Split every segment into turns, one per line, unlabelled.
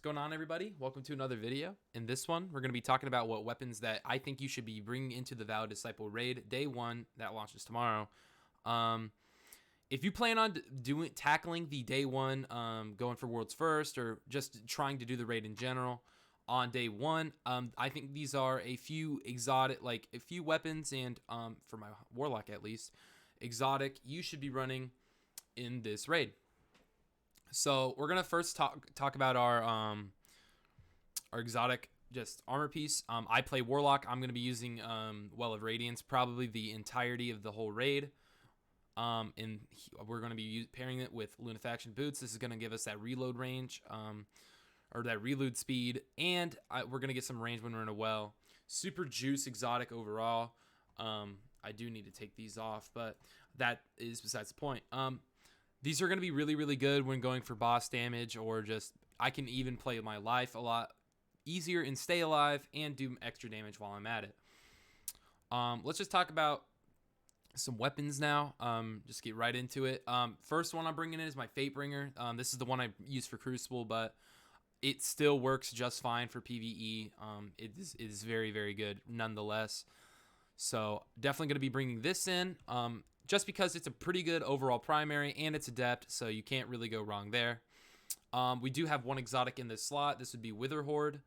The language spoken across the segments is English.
going on, everybody? Welcome to another video. In this one, we're going to be talking about what weapons that I think you should be bringing into the Valid Disciple raid day 1 that launches tomorrow. If you plan on tackling the day 1, going for world's first, or just trying to do the raid in general on day 1, I think these are a few exotic, like a few weapons, and for my warlock at least, exotic you should be running in this raid. So we're gonna first talk about our exotic just armor piece. I play warlock. I'm gonna be using Well of Radiance probably the entirety of the whole raid. And we're gonna be pairing it with Lunafaction boots. This is gonna give us that reload range, or that reload speed, and we're gonna get some range when we're in a well. Super juice exotic overall. I do need to take these off, but that is besides the point. These are going to be really, really good when going for boss damage, or just I can even play my life a lot easier and stay alive and do extra damage while I'm at it. Let's just talk about some weapons now. Just get right into it. First one I'm bringing in is my Fatebringer. This is the one I use for Crucible, but it still works just fine for PvE. It is very, very good nonetheless. So definitely going to be bringing this in. Just because it's a pretty good overall primary and it's adept, so you can't really go wrong there. We do have one exotic in this slot. This would be Witherhoard.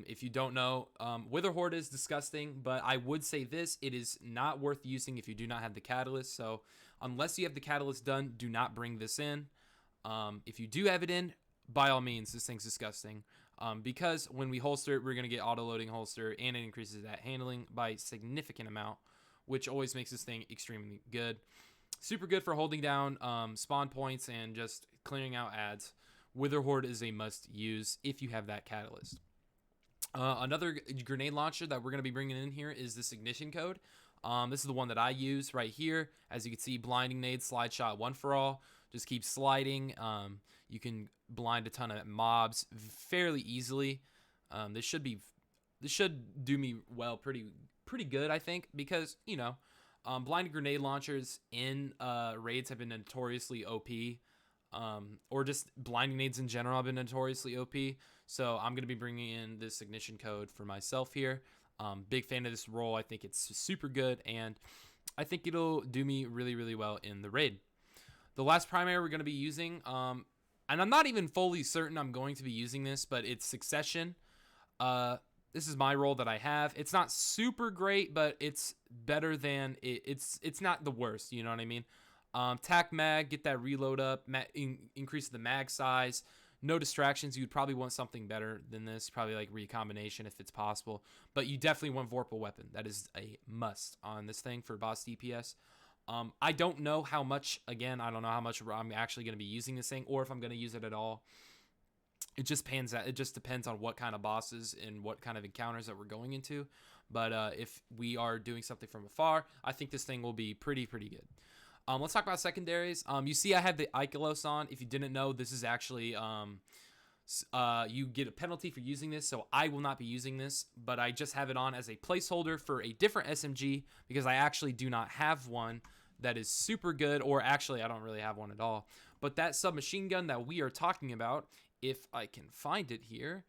If you don't know, Witherhoard is disgusting, but I would say this, it is not worth using if you do not have the catalyst. So unless you have the catalyst done, do not bring this in. If you do have it in, by all means, this thing's disgusting. Because when we holster it, we're going to get auto-loading holster, and it increases that handling by a significant amount, which always makes this thing extremely good. Super good for holding down spawn points and just clearing out ads. Witherhoard is a must use if you have that catalyst. Another grenade launcher that we're going to be bringing in here is this ignition code. This is the one that I use right here. As you can see, blinding nade, slide shot, one for all. Just keep sliding. You can blind a ton of mobs fairly easily. This should do me well pretty good, I think, because, you know, blinded grenade launchers in raids have been notoriously OP, or just blinding nades in general have been notoriously OP. So I'm going to be bringing in this ignition code for myself here. Big fan of this role. I think it's super good, and I think it'll do me really, really well in the raid. The last primary we're going to be using, and I'm not even fully certain I'm going to be using this, but it's Succession. This is my role that I have. It's not super great, but it's better than it's not the worst. You know what I mean? Tac mag, get that reload up, increase the mag size. No distractions. You'd probably want something better than this. Probably like recombination if it's possible. But you definitely want Vorpal weapon. That is a must on this thing for boss DPS. I don't know how much. Again, I don't know how much I'm actually going to be using this thing, or if I'm going to use it at all. It just depends on what kind of bosses and what kind of encounters that we're going into. But if we are doing something from afar, I think this thing will be pretty good. Let's talk about secondaries. You see I have the Ikelos on. If you didn't know, this is actually you get a penalty for using this, so I will not be using this, but I just have it on as a placeholder for a different SMG because I actually do not have one that is super good, or actually I don't really have one at all. But that submachine gun that we are talking about, if I can find it here,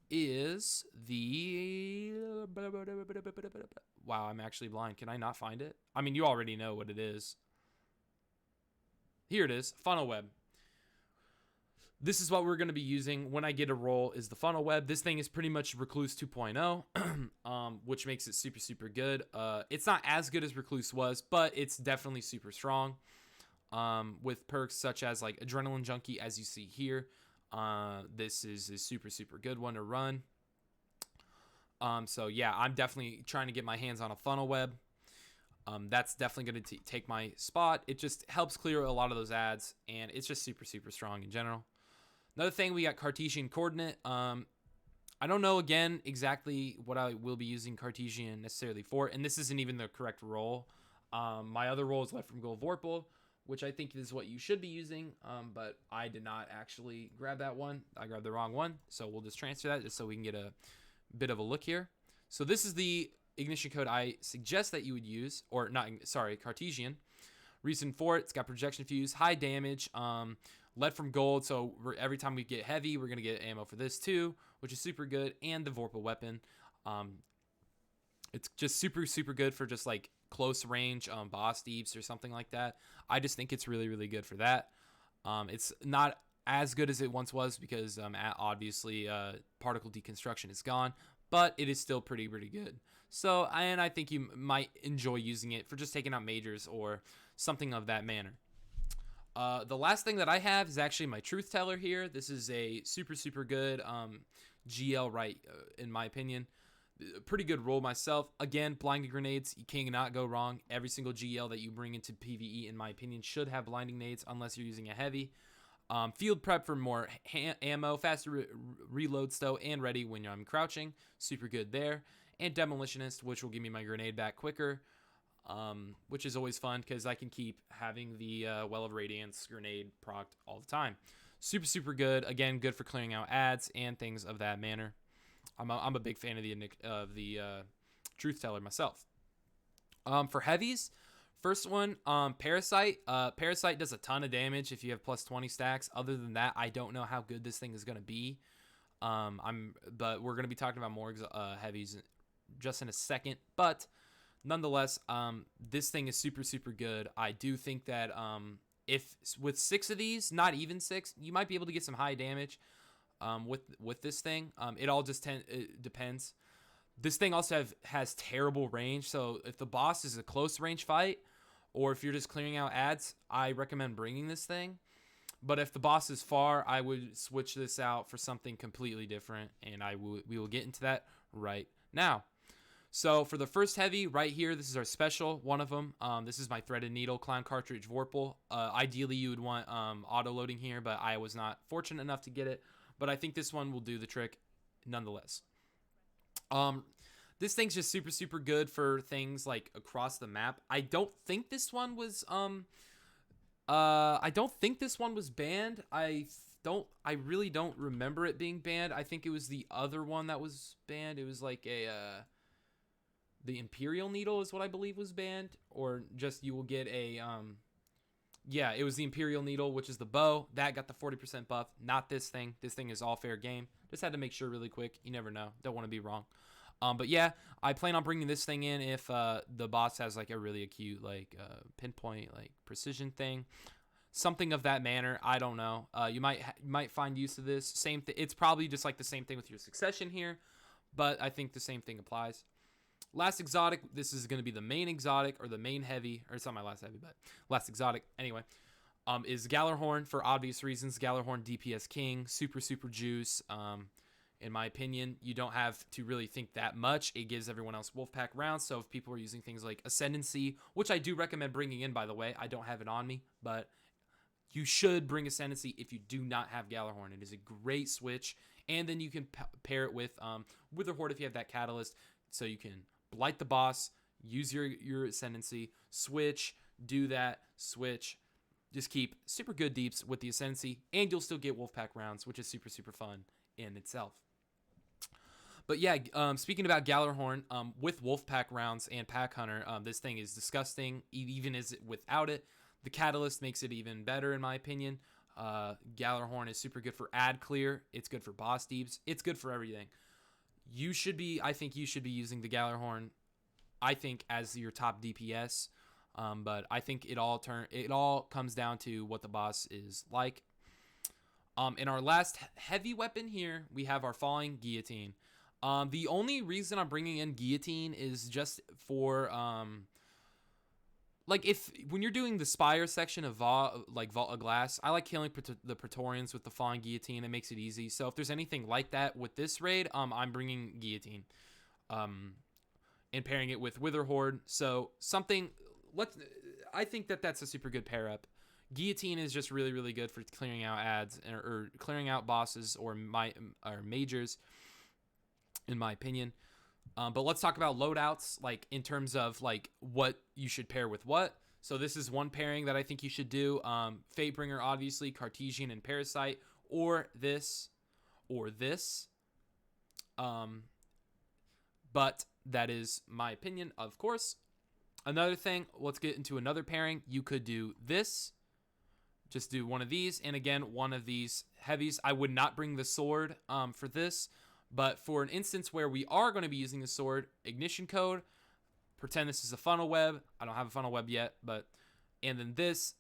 is the... Wow, I'm actually blind. Can I not find it? I mean, you already know what it is. Here it is, funnel web. This is what we're going to be using when I get a roll, is the funnel web. This thing is pretty much Recluse 2.0, which makes it super good. It's not as good as Recluse was, but it's definitely super strong, with perks such as like Adrenaline Junkie, as you see here. This is a super good one to run. So yeah, I'm definitely trying to get my hands on a funnel web. That's definitely going to take my spot. It just helps clear a lot of those ads, and it's just super strong in general. Another thing, we got Cartesian Coordinate. I don't know, again, exactly what I will be using Cartesian necessarily for, and this isn't even the correct role. My other role is Left from Goal Vorpal, which I think is what you should be using, but I did not actually grab that one. I grabbed the wrong one, so we'll just transfer that just so we can get a bit of a look here. So this is the ignition code I suggest that you would use, or not, sorry, Cartesian. Reason for it, it's got projection fuse, high damage, Lead from gold, so every time we get heavy, we're going to get ammo for this too, which is super good. And the Vorpal weapon. It's just super, super good for just like close range boss deeps or something like that. I just think it's really, really good for that. It's not as good as it once was because obviously particle deconstruction is gone, but it is still pretty, pretty good. So, and I think you might enjoy using it for just taking out majors or something of that manner. The last thing that I have is actually my Truth Teller here. This is a super, super good GL right, in my opinion. Pretty good roll myself. Again, blinding grenades, you cannot go wrong. Every single GL that you bring into PvE, in my opinion, should have blinding nades unless you're using a heavy. Field prep for more ammo, faster reload stow, and ready when I'm crouching. Super good there. And Demolitionist, which will give me my grenade back quicker, which is always fun because I can keep having the Well of Radiance grenade procced all the time. Super, super good. Again, good for clearing out ads and things of that manner. I'm a big fan of the Truth Teller myself. For heavies, first one, Parasite. Parasite does a ton of damage if you have plus 20 stacks. Other than that, I don't know how good this thing is going to be. But we're going to be talking about more heavies just in a second. But nonetheless, this thing is super, super good. I do think that if with 6 of these, not even 6, you might be able to get some high damage. With this thing, it all just it depends. This thing also has terrible range, so if the boss is a close range fight, or if you're just clearing out ads, I recommend bringing this thing. But if the boss is far, I would switch this out for something completely different, and we will get into that right now. So for the first heavy right here, this is our special, one of them. This is my Threaded Needle Clown Cartridge Vorpal. Ideally, you would want auto loading here, but I was not fortunate enough to get it. But I think this one will do the trick nonetheless. This thing's just super, super good for things like across the map. I don't think this one was banned. I really don't remember it being banned. I think it was the other one that was banned. It was like the Imperial Needle is what I believe was banned, or just you will get a yeah, it was the Imperial Needle, which is the bow. That got the 40% buff. Not this thing. This thing is all fair game. Just had to make sure really quick. You never know. Don't want to be wrong. But yeah, I plan on bringing this thing in if the boss has like a really acute like pinpoint like precision thing, something of that manner. I don't know. You might find use of this. Same thing. It's probably just like the same thing with your succession here, but I think the same thing applies. Last exotic, this is going to be the main exotic or the main heavy, or it's not my last heavy, but last exotic anyway, is Gallarhorn for obvious reasons. Gallarhorn DPS King, super, super juice. In my opinion, you don't have to really think that much. It gives everyone else Wolfpack rounds, so if people are using things like Ascendancy, which I do recommend bringing in, by the way, I don't have it on me, but you should bring Ascendancy if you do not have Gallarhorn. It is a great switch, and then you can pair it with Witherhoard if you have that Catalyst, so you can blight the boss, use your Ascendancy, switch, do that, switch. Just keep super good deeps with the Ascendancy, and you'll still get Wolfpack rounds, which is super, super fun in itself. But yeah, speaking about Gallarhorn, with Wolfpack rounds and Pack Hunter, this thing is disgusting, even as without it. The Catalyst makes it even better, in my opinion. Gallarhorn is super good for ad clear. It's good for boss deeps. It's good for everything. I think you should be using the Gallarhorn, I think, as your top DPS. But I think it all comes down to what the boss is like. In our last heavy weapon here, we have our Falling Guillotine. The only reason I'm bringing in Guillotine is just for like when you're doing the Spire section of Vault of Glass, I like killing the Praetorians with the Falling Guillotine. It makes it easy. So if there's anything like that with this raid, I'm bringing Guillotine, and pairing it with Witherhoard. So I think that's a super good pair up. Guillotine is just really, really good for clearing out ads or clearing out bosses or majors, in my opinion. But let's talk about loadouts, like in terms of like what you should pair with what. So this is one pairing that I think you should do. Fatebringer, obviously, Cartesian and Parasite, or this. But that is my opinion, of course. Another thing, let's get into another pairing. You could do this. just do one of these, and again, one of these heavies. I would not bring the sword for this, but for an instance where we are going to be using the sword, ignition code, pretend this is a funnel web. I don't have a funnel web yet, but, and then this,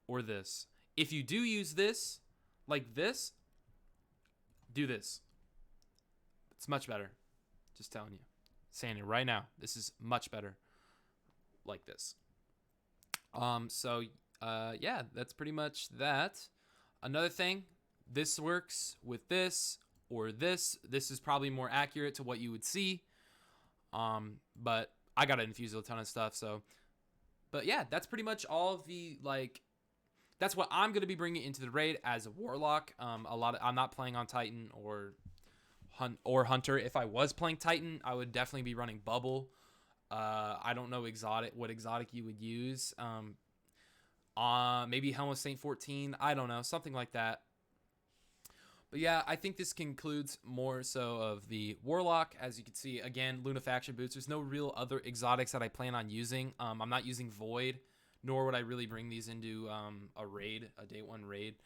or this. If you do use this, like this, do this. It's much better. Just telling you. Saying it right now. This is much better. Like this. Yeah, that's pretty much that. Another thing, this works with this or this. This is probably more accurate to what you would see. But I got to infuse a ton of stuff, so. But yeah, that's pretty much all of the, like, that's what I'm going to be bringing into the raid as a warlock. I'm not playing on Titan or Hunter. If I was playing Titan, I would definitely be running Bubble. I don't know what exotic you would use. Maybe Helm of Saint 14. I don't know, something like that. But yeah, I think this concludes more so of the Warlock. As you can see, again, Lunafaction boots. There's no real other exotics that I plan on using. I'm not using Void, nor would I really bring these into a raid, a day one raid.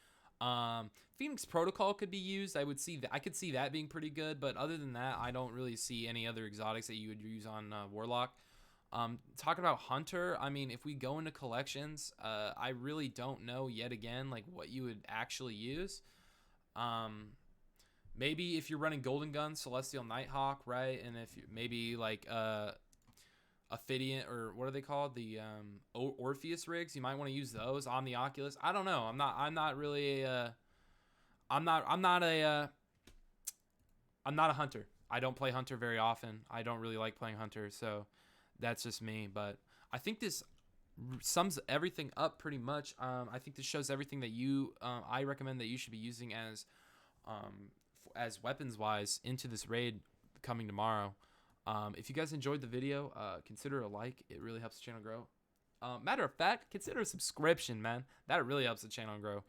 Phoenix Protocol could be used. I could see that being pretty good, but other than that, I don't really see any other exotics that you would use on Warlock. Talking about Hunter, I mean, if we go into collections, I really don't know yet again, like, what you would actually use. Maybe if you're running Golden Gun, Celestial Nighthawk, right? And if you maybe like Ophidian, or what are they called? The Orpheus rigs, you might want to use those on the Oculus. I don't know. I'm not a hunter. I don't play Hunter very often. I don't really like playing Hunter, so that's just me. But I think this sums everything up pretty much. I think this shows everything that I recommend that you should be using as weapons wise into this raid coming tomorrow. If you guys enjoyed the video, consider a like. It really helps the channel grow. Matter of fact, consider a subscription, man. That really helps the channel grow.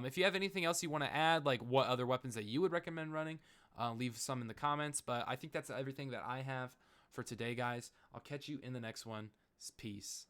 If you have anything else you want to add, like what other weapons that you would recommend running, leave some in the comments. But I think that's everything that I have for today, guys. I'll catch you in the next one. Peace.